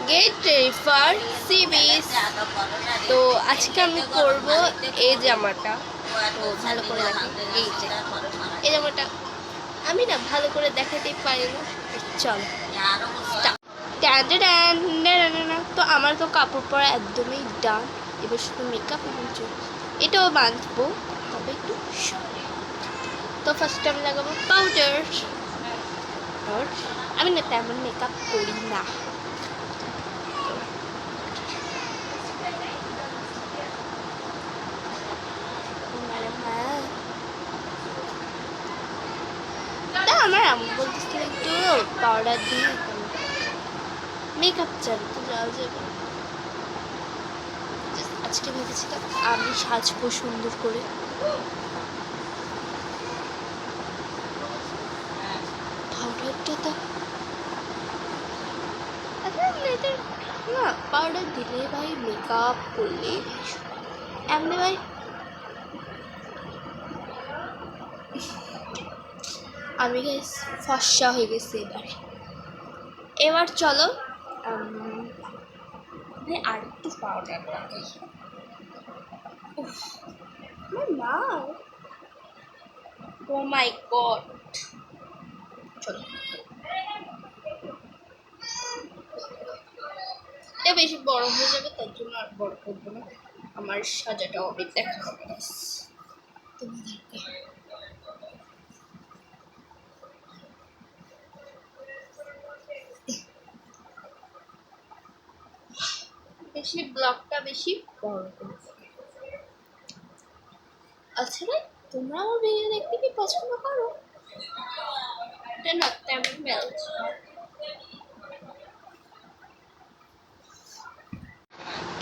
Get ready for sea beach. তো আজকে আমি করব এই জামাটা। তো ভালো করে দেখি, এই জামাটা আমি না ভালো করে দেখাতেই পারি না। চলো তো আমার তো কাপড় পরা একদমই ডান। এবার শুধু মেকআপ এবং চুল এটাও বাঁধবো, তবে একটু তো ফার্স্ট আমি লাগাবো পাউডার। আমি না তেমন মেকআপ করি না। আমার আম্মু বলতেছিল একটু পাউডার দিয়ে মেকআপ চালাতে যাওয়া যাবে। আজকে ভেবেছিলাম আমি সাজবো সুন্দর করে। পাউডারটা তো না, পাউডার দিলে ভাই মেকআপ করলে এমনি ভাই আমি গাইস ফর্সা হয়ে গেছি এবার চলো আর একটু পাউডার লাগাই। না ও মাই গড, চলো এটা বেশি বড় হয়ে যাবে, তার জন্য আর বড় করবো না। আমার সাজাটা অনেক দেখা হবে তোমাদেরকে। বেশি ব্লগটা বেশি বড় করবো। আচ্ছা ভাই, তোমরা আমার ভিডিও দেখতে কি পছন্দ করো? এটা না তেমন মেলছ।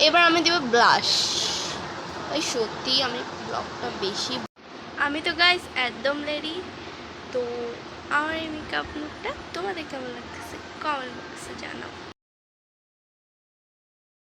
এবার আমি দেব ব্লাশ। ওই সত্যি আমি ব্লগটা বেশি আমি তো গাইস একদম রেডি। তো আমার এই মেকআপ লুকটা তোমাদের কেমন লাগতেছে কমেন্ট বক্সে জানাও।